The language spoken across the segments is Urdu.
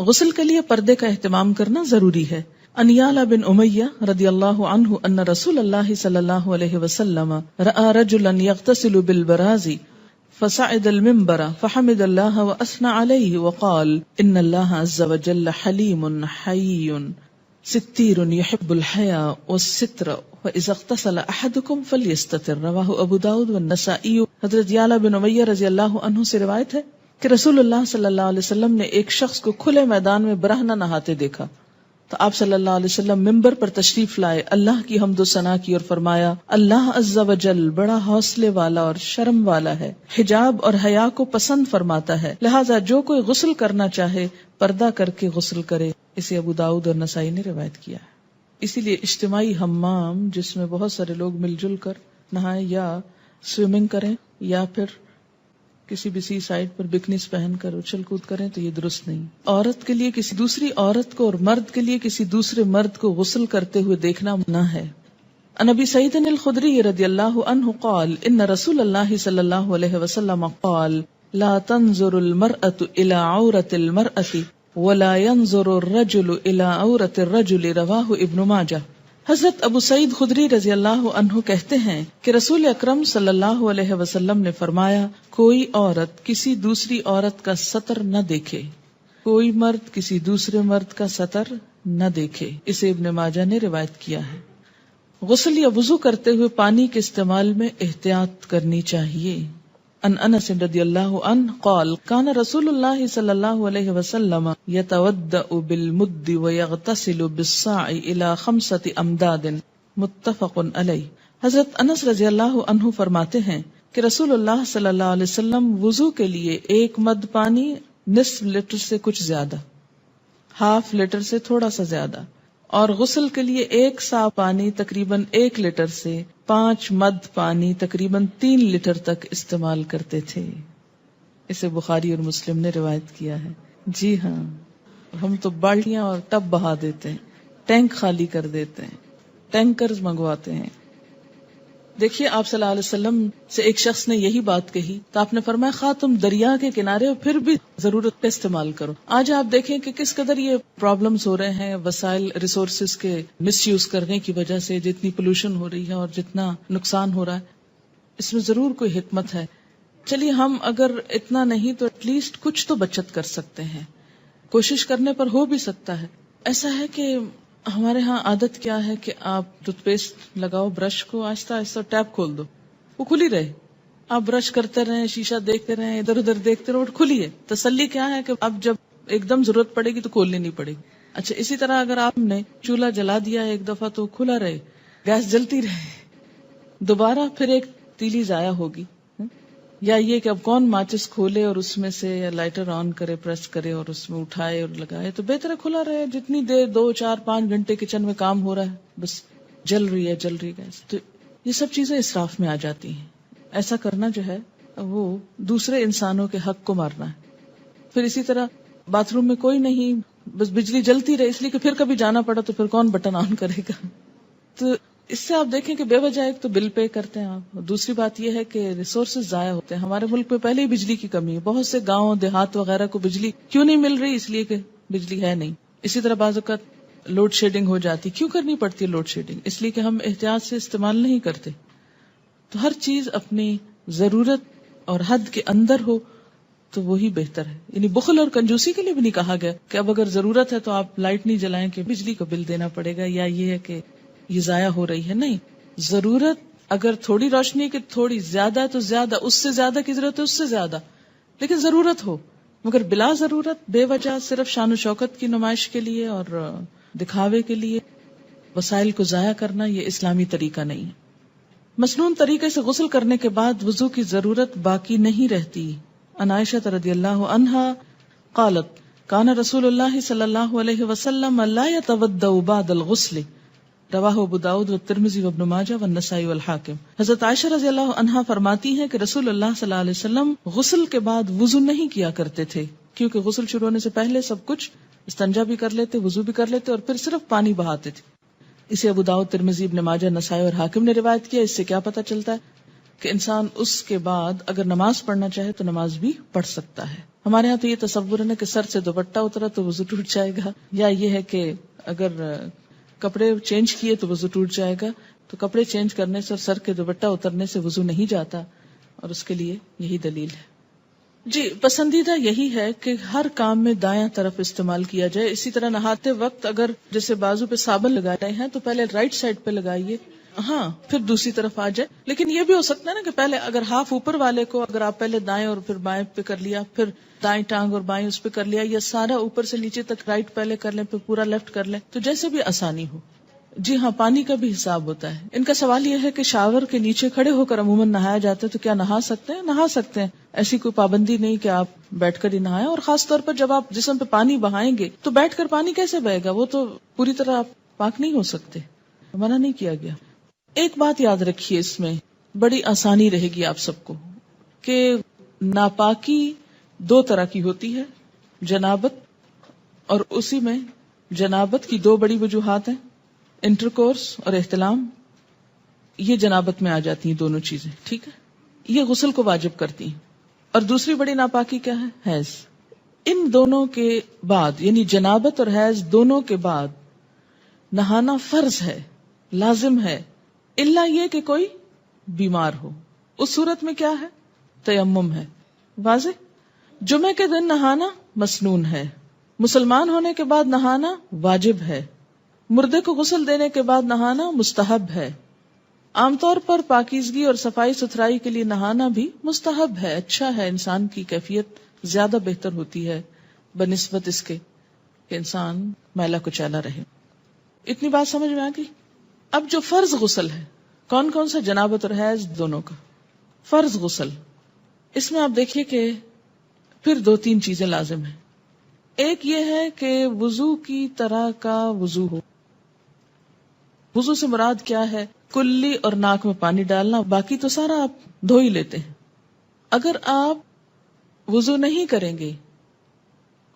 غسل کے لیے پردے کا اہتمام کرنا ضروری ہے. ان یعلا بن امیہ رضی اللہ عنہ ان رسول اللہ صلی اللہ علیہ وسلم رأى رجلا يغتسل بالبراز فصعد المنبر فحمد الله واثنى عليه وقال ان الله عز وجل حليم حي ستير يحب الحياء والستر فاذا اغتسل احدكم فليستتر. رواہ ابو داؤد والنسائی. حضرت یعلا بن امیہ رضی اللہ عنہ سے روایت ہے کہ رسول اللہ صلی اللہ علیہ وسلم نے ایک شخص کو کھلے میدان میں برہنہ نہاتے دیکھا تو آپ صلی اللہ علیہ وسلم منبر پر تشریف لائے، اللہ کی حمد و ثنا کی اور فرمایا اللہ عز و جل بڑا حوصلے والا اور شرم والا ہے، حجاب اور حیا کو پسند فرماتا ہے، لہذا جو کوئی غسل کرنا چاہے پردہ کر کے غسل کرے. اسے ابو داؤد اور نسائی نے روایت کیا ہے. اسی لیے اجتماعی حمام جس میں بہت سارے لوگ مل جل کر نہائیں یا سوئمنگ کریں یا پھر کسی بھی سی سائڈ پر بکنیز پہن کر اچھل کود کریں تو یہ درست نہیں. عورت کے لیے کسی دوسری عورت کو اور مرد کے لیے کسی دوسرے مرد کو غسل کرتے ہوئے دیکھنا منع ہے. عن ابی سعید الخدری رضی اللہ عنہ قال ان رسول اللہ صلی اللہ علیہ وسلم قال لا تنظر المرأة الى عورة المرأة ولا ينظر الرجل الى عورة الرجل. رواہ ابن ماجہ. حضرت ابو سعید خدری رضی اللہ عنہ کہتے ہیں کہ رسول اکرم صلی اللہ علیہ وسلم نے فرمایا کوئی عورت کسی دوسری عورت کا سطر نہ دیکھے، کوئی مرد کسی دوسرے مرد کا سطر نہ دیکھے. اسے ابن ماجہ نے روایت کیا ہے. غسل یا وضو کرتے ہوئے پانی کے استعمال میں احتیاط کرنی چاہیے. ان انس رضی اللہ عنہ قال کان رسول اللہ صلی اللہ علیہ وسلم یتودأ بالمد ویغتسل بالصاع الى 5 امداد متفق علیہ. حضرت انس رضی اللہ عنہ فرماتے ہیں کہ رسول اللہ صلی اللہ علیہ وسلم وضو کے لیے 1 مد پانی نصف لیٹر سے کچھ زیادہ، ½ لیٹر سے تھوڑا سا زیادہ، اور غسل کے لیے 1 سا پانی تقریباً 1 لیٹر سے 5 مد پانی تقریباً 3 لیٹر تک استعمال کرتے تھے. اسے بخاری اور مسلم نے روایت کیا ہے. جی ہاں، ہم تو بالٹیاں اور ٹب بہا دیتے ہیں، ٹینک خالی کر دیتے ہیں، ٹینکرز منگواتے ہیں. دیکھیے آپ صلی اللہ علیہ وسلم سے ایک شخص نے یہی بات کہی تو آپ نے فرمایا خواہ تم دریا کے کنارے ہو پھر بھی ضرورت کا استعمال کرو. آج آپ دیکھیں کہ کس قدر یہ پرابلمز ہو رہے ہیں وسائل ریسورسز کے مس یوز کرنے کی وجہ سے، جتنی پولوشن ہو رہی ہے اور جتنا نقصان ہو رہا ہے. اس میں ضرور کوئی حکمت ہے. چلیے ہم اگر اتنا نہیں تو ایٹ لیسٹ کچھ تو بچت کر سکتے ہیں، کوشش کرنے پر ہو بھی سکتا ہے. ایسا ہے کہ ہمارے ہاں عادت کیا ہے کہ آپ ٹوتھ پیسٹ لگاؤ، برش کو آہستہ آہستہ ٹیپ کھول دو، وہ کھلی رہے، آپ برش کرتے رہیں، شیشہ دیکھتے رہیں، ادھر ادھر دیکھتے رہو، کھلی ہے. تسلی کیا ہے کہ اب جب ایک دم ضرورت پڑے گی تو کھولنی نہیں پڑے گی. اچھا اسی طرح اگر آپ نے چولہا جلا دیا ایک دفعہ تو کھلا رہے، گیس جلتی رہے، دوبارہ پھر ایک تیلی ضائع ہوگی. یا یہ کہ اب کون ماچس کھولے اور اس میں سے یا لائٹر آن کرے، پریس کرے اور اس میں اٹھائے اور لگائے. تو بہتر ہے کھلا رہے، جتنی دیر 2 4 5 گھنٹے کچن میں کام ہو رہا ہے بس جل رہی ہے گیس. تو یہ سب چیزیں اسراف میں آ جاتی ہیں. ایسا کرنا جو ہے وہ دوسرے انسانوں کے حق کو مارنا ہے. پھر اسی طرح باتھ روم میں کوئی نہیں، بس بجلی جلتی رہے، اس لیے کہ پھر کبھی جانا پڑا تو پھر کون بٹن آن کرے گا. تو اس سے آپ دیکھیں کہ بے وجہ ایک تو بل پے کرتے ہیں آپ، دوسری بات یہ ہے کہ ریسورسز ضائع ہوتے ہیں. ہمارے ملک میں پہلے ہی بجلی کی کمی ہے، بہت سے گاؤں دیہات وغیرہ کو بجلی کیوں نہیں مل رہی؟ اس لیے کہ بجلی ہے نہیں. اسی طرح بعض اوقات لوڈ شیڈنگ ہو جاتی. کیوں کرنی پڑتی ہے لوڈ شیڈنگ؟ اس لیے کہ ہم احتیاط سے استعمال نہیں کرتے. تو ہر چیز اپنی ضرورت اور حد کے اندر ہو تو وہی بہتر ہے. یعنی بخل اور کنجوسی کے لیے بھی نہیں کہا گیا کہ اب اگر ضرورت ہے تو آپ لائٹ نہیں جلائیں کہ بجلی کا بل دینا پڑے گا، یا یہ ہے کہ یہ ضائع ہو رہی ہے. نہیں، ضرورت اگر تھوڑی روشنی کی تھوڑی، زیادہ تو زیادہ، اس سے زیادہ کی ضرورت ہے اس سے زیادہ، لیکن ضرورت ہو. مگر بلا ضرورت بے وجہ صرف شان و شوکت کی نمائش کے لیے اور دکھاوے کے لیے وسائل کو ضائع کرنا یہ اسلامی طریقہ نہیں ہے. مسنون طریقے سے غسل کرنے کے بعد وضو کی ضرورت باقی نہیں رہتی. عن عائشہ رضی اللہ عنہا قالت کان رسول اللہ صلی اللہ علیہ وسلم لا يتودع بعد الغسل. رواہ ابو داؤد والترمذی وابن ماجہ والنسائی والحاکم. حضرت عائشہ رضی اللہ عنہا فرماتی ہیں کہ رسول اللہ صلی اللہ علیہ وسلم غسل کے بعد وضو نہیں کیا کرتے تھے، کیونکہ غسل شروع ہونے سے پہلے سب کچھ استنجا بھی کر لیتے، وضو بھی کر لیتے اور پھر صرف پانی بہاتے تھے. اسے ابو داؤد، ترمذی، ابن ماجہ، نسائی اور حاکم نے روایت کیا. اس سے کیا پتہ چلتا ہے کہ انسان اس کے بعد اگر نماز پڑھنا چاہے تو نماز بھی پڑھ سکتا ہے. ہمارے ہاں تو یہ تصور ہے نا کہ سر سے دوپٹہ اترا تو وضو ٹوٹ جائے گا، یا یہ ہے کہ اگر کپڑے چینج کیے تو وضو ٹوٹ جائے گا. تو کپڑے چینج کرنے سے اور سر کے دوپٹہ اترنے سے وضو نہیں جاتا، اور اس کے لیے یہی دلیل ہے. جی، پسندیدہ یہی ہے کہ ہر کام میں دایاں طرف استعمال کیا جائے. اسی طرح نہاتے وقت اگر جیسے بازو پہ صابن لگا رہے ہیں تو پہلے رائٹ سائڈ پہ لگائیے، ہاں پھر دوسری طرف آ جائے. لیکن یہ بھی ہو سکتا ہے نا کہ پہلے اگر ہاف اوپر والے کو اگر آپ پہلے دائیں اور پھر بائیں پہ کر لیا، پھر دائیں ٹانگ اور بائیں اس پہ کر لیا، یا سارا اوپر سے نیچے تک رائٹ پہلے کر لیں پھر پورا لیفٹ کر لیں، تو جیسے بھی آسانی ہو. جی ہاں، پانی کا بھی حساب ہوتا ہے. ان کا سوال یہ ہے کہ شاور کے نیچے کھڑے ہو کر عموماً نہایا جاتا ہے تو کیا نہا سکتے ہیں؟ نہا سکتے ہیں، ایسی کوئی پابندی نہیں کہ آپ بیٹھ کر ہی نہائیں. اور خاص طور پر جب آپ جسم پہ پانی بہائیں گے تو بیٹھ کر پانی کیسے بہے گا؟ وہ تو پوری طرح آپ پاک نہیں ہو سکتے، منع نہیں کیا گیا. ایک بات یاد رکھیے، اس میں بڑی آسانی رہے گی آپ سب کو کہ ناپاکی دو طرح کی ہوتی ہے، جنابت، اور اسی میں جنابت کی دو بڑی وجوہات ہیں، انٹرکورس اور احتلام. یہ جنابت میں آ جاتی ہیں دونوں چیزیں، ٹھیک ہے، یہ غسل کو واجب کرتی ہیں. اور دوسری بڑی ناپاکی کیا ہے؟ حیض. ان دونوں کے بعد یعنی جنابت اور حیض دونوں کے بعد نہانا فرض ہے، لازم ہے، الا یہ کہ کوئی بیمار ہو. اس صورت میں کیا ہے؟ تیمم ہے. واضح؟ جمعے کے دن نہانا مسنون ہے، مسلمان ہونے کے بعد نہانا واجب ہے، مردے کو غسل دینے کے بعد نہانا مستحب ہے. عام طور پر پاکیزگی اور صفائی ستھرائی کے لیے نہانا بھی مستحب ہے، اچھا ہے، انسان کی کیفیت زیادہ بہتر ہوتی ہے بنسبت اس کے کہ انسان میلا کچیلا رہے. اتنی بات سمجھ میں آ گئی؟ اب جو فرض غسل ہے، کون کون سا؟ جنابت اور حیض دونوں کا فرض غسل. اس میں آپ دیکھیے کہ پھر دو تین چیزیں لازم ہیں. ایک یہ ہے کہ وضو کی طرح کا وضو ہو. وضو سے مراد کیا ہے؟ کلی اور ناک میں پانی ڈالنا، باقی تو سارا آپ دھو ہی لیتے ہیں. اگر آپ وضو نہیں کریں گے،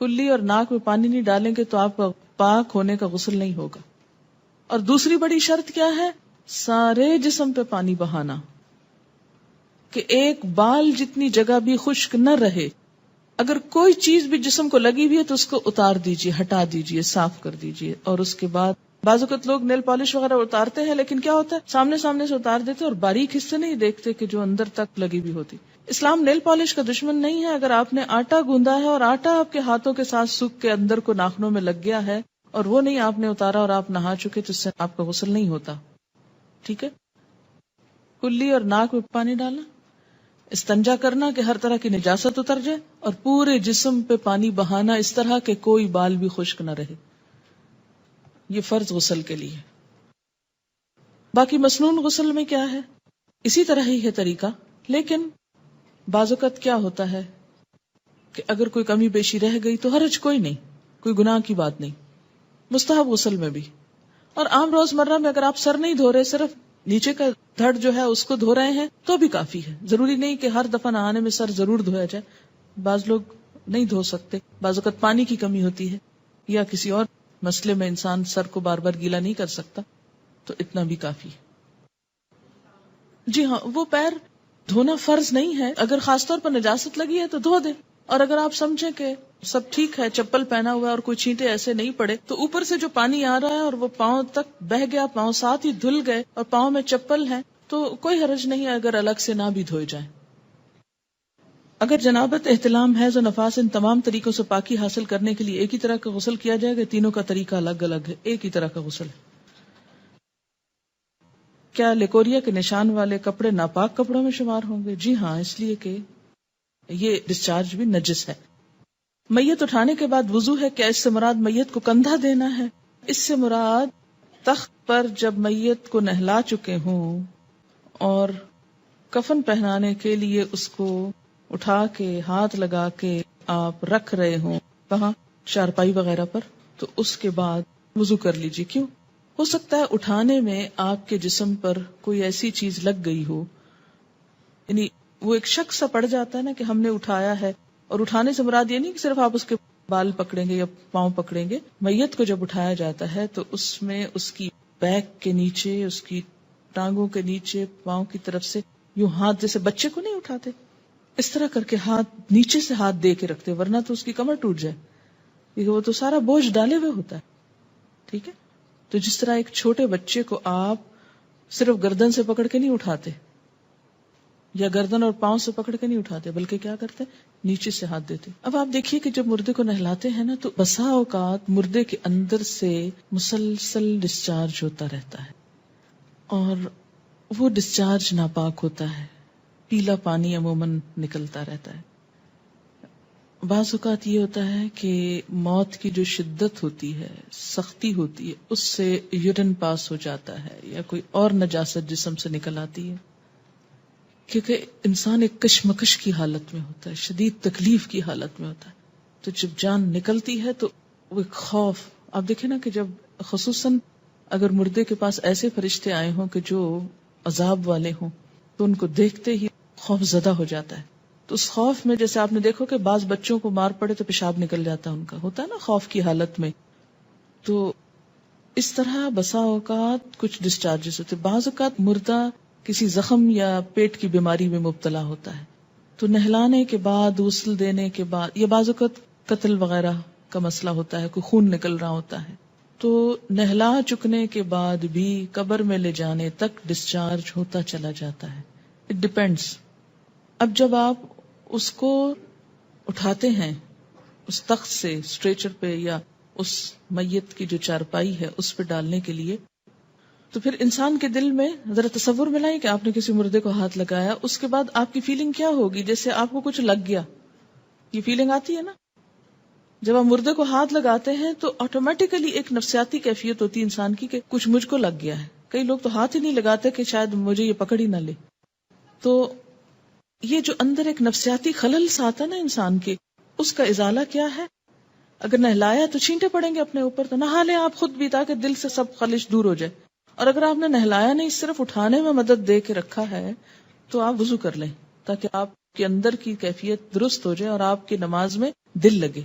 کلی اور ناک میں پانی نہیں ڈالیں گے تو آپ کا پاک ہونے کا غسل نہیں ہوگا. اور دوسری بڑی شرط کیا ہے؟ سارے جسم پہ پانی بہانا، کہ ایک بال جتنی جگہ بھی خشک نہ رہے. اگر کوئی چیز بھی جسم کو لگی ہوئی ہے تو اس کو اتار دیجئے، ہٹا دیجئے، صاف کر دیجئے. اور اس کے بعد بعض اوقات لوگ نیل پالش وغیرہ اتارتے ہیں، لیکن کیا ہوتا ہے سامنے سے اتار دیتے اور باریک حصے نہیں دیکھتے کہ جو اندر تک لگی ہوئی ہوتی. اسلام نیل پالش کا دشمن نہیں ہے. اگر آپ نے آٹا گوندا ہے اور آٹا آپ کے ہاتھوں کے ساتھ سوکھ کے اندر کو ناخنوں میں لگ گیا ہے اور وہ نہیں آپ نے اتارا اور آپ نہا چکے تو اس سے آپ کا غسل نہیں ہوتا. ٹھیک ہے، کلی اور ناک میں پانی ڈالنا، استنجا کرنا کہ ہر طرح کی نجاست اتر جائے، اور پورے جسم پہ پانی بہانا اس طرح کہ کوئی بال بھی خشک نہ رہے. یہ فرض غسل کے لیے. باقی مسنون غسل میں کیا ہے؟ اسی طرح ہی ہے طریقہ، لیکن بعض اوقات کیا ہوتا ہے کہ اگر کوئی کمی بیشی رہ گئی تو حرج کوئی نہیں، کوئی گناہ کی بات نہیں. مستحب غسل میں بھی. اور عام روزمرہ میں اگر آپ سر نہیں دھو رہے، صرف نیچے کا دھڑ جو ہے اس کو دھو رہے ہیں تو بھی کافی ہے. ضروری نہیں کہ ہر دفعہ نہانے میں سر ضرور دھویا جائے. بعض لوگ نہیں دھو سکتے، بعض اوقات پانی کی کمی ہوتی ہے یا کسی اور مسئلے میں انسان سر کو بار بار گیلا نہیں کر سکتا، تو اتنا بھی کافی ہے. جی ہاں، وہ پیر دھونا فرض نہیں ہے. اگر خاص طور پر نجاست لگی ہے تو دھو دیں. اور اگر آپ سمجھیں کہ سب ٹھیک ہے، چپل پہنا ہوا ہے اور کوئی چھینٹے ایسے نہیں پڑے، تو اوپر سے جو پانی آ رہا ہے اور وہ پاؤں تک بہ گیا، پاؤں ساتھ ہی دھل گئے اور پاؤں میں چپل ہے، تو کوئی حرج نہیں ہے اگر الگ سے نہ بھی دھوئے جائیں. اگر جنابت، احتلام، حیض و نفاس ان تمام طریقوں سے پاکی حاصل کرنے کے لیے ایک ہی طرح کا غسل کیا جائے گا، تینوں کا طریقہ الگ الگ ہے، ایک ہی طرح کا غسل ہے. کیا لیکوریا کے نشان والے کپڑے ناپاک کپڑوں میں شمار ہوں گے؟ جی ہاں، اس لیے کہ یہ ڈسچارج بھی نجس ہے. میت اٹھانے کے بعد وضو ہے، کیا اس سے مراد میت کو کندھا دینا ہے؟ اس سے مراد تخت پر جب میت کو نہلا چکے ہوں اور کفن پہنانے کے لیے اس کو اٹھا کے ہاتھ لگا کے آپ رکھ رہے ہوں کہاں، چارپائی وغیرہ پر، تو اس کے بعد وضو کر لیجیے. کیوں؟ ہو سکتا ہے اٹھانے میں آپ کے جسم پر کوئی ایسی چیز لگ گئی ہو، یعنی وہ ایک شک سا پڑ جاتا ہے نا کہ ہم نے اٹھایا ہے. اور اٹھانے سے مراد یہ نہیں کہ صرف آپ اس کے بال پکڑیں گے یا پاؤں پکڑیں گے. میت کو جب اٹھایا جاتا ہے تو اس میں اس کی بیک کے نیچے، اس کی ٹانگوں کے نیچے، پاؤں کی طرف سے یوں ہاتھ، جیسے بچے کو نہیں اٹھاتے، اس طرح کر کے ہاتھ نیچے سے ہاتھ دے کے رکھتے، ورنہ تو اس کی کمر ٹوٹ جائے، کیونکہ وہ تو سارا بوجھ ڈالے ہوئے ہوتا ہے. ٹھیک ہے، تو جس طرح ایک چھوٹے بچے کو آپ صرف گردن سے پکڑ کے نہیں اٹھاتے، یا گردن اور پاؤں سے پکڑ کے نہیں اٹھاتے، بلکہ کیا کرتے، نیچے سے ہاتھ دیتے. اب آپ دیکھیے کہ جب مردے کو نہلاتے ہیں نا، تو بسا اوقات مردے کے اندر سے مسلسل ڈسچارج ہوتا رہتا ہے، اور وہ ڈسچارج ناپاک ہوتا ہے، پیلا پانی عموماً نکلتا رہتا ہے. بعض اوقات یہ ہوتا ہے کہ موت کی جو شدت ہوتی ہے، سختی ہوتی ہے، اس سے یورین پاس ہو جاتا ہے یا کوئی اور نجاست جسم سے نکل آتی ہے، کیونکہ انسان ایک کشمکش کی حالت میں ہوتا ہے، شدید تکلیف کی حالت میں ہوتا ہے. تو جب جان نکلتی ہے تو وہ ایک خوف، آپ دیکھیں نا کہ جب خصوصاً اگر مردے کے پاس ایسے فرشتے آئے ہوں کہ جو عذاب والے ہوں، تو ان کو دیکھتے ہی خوف زدہ ہو جاتا ہے. تو اس خوف میں جیسے آپ نے دیکھو کہ بعض بچوں کو مار پڑے تو پیشاب نکل جاتا ہے، ان کا ہوتا ہے نا خوف کی حالت میں. تو اس طرح بسا اوقات کچھ ڈسچارجز ہوتے. بعض اوقات مردہ کسی زخم یا پیٹ کی بیماری میں مبتلا ہوتا ہے، تو نہلانے کے بعد، غسل دینے کے بعد، یا بعض اوقات قتل وغیرہ کا مسئلہ ہوتا ہے، کوئی خون نکل رہا ہوتا ہے، تو نہلا چکنے کے بعد بھی قبر میں لے جانے تک ڈسچارج ہوتا چلا جاتا ہے. It depends. اب جب آپ اس کو اٹھاتے ہیں اس تخت سے اسٹریچر پہ یا اس میت کی جو چارپائی ہے اس پہ ڈالنے کے لیے، تو پھر انسان کے دل میں ذرا تصور میں لائیں کہ آپ نے کسی مردے کو ہاتھ لگایا، اس کے بعد آپ کی فیلنگ کیا ہوگی؟ جیسے آپ کو کچھ لگ گیا، یہ فیلنگ آتی ہے نا. جب آپ مردے کو ہاتھ لگاتے ہیں تو آٹومیٹیکلی ایک نفسیاتی کیفیت ہوتی ہے انسان کی کہ کچھ مجھ کو لگ گیا ہے. کئی لوگ تو ہاتھ ہی نہیں لگاتے کہ شاید مجھے یہ پکڑ ہی نہ لے. تو یہ جو اندر ایک نفسیاتی خلل آتا ہے نا انسان کے، اس کا ازالہ کیا ہے؟ اگر نہلایا تو چھینٹے پڑیں گے اپنے اوپر، تو نہا لیں آپ خود بھی تاکہ دل سے سب خلش دور ہو جائے. اور اگر آپ نے نہلایا نہیں، صرف اٹھانے میں مدد دے کے رکھا ہے، تو آپ وضو کر لیں تاکہ آپ کے اندر کی کیفیت درست ہو جائے اور آپ کی نماز میں دل لگے.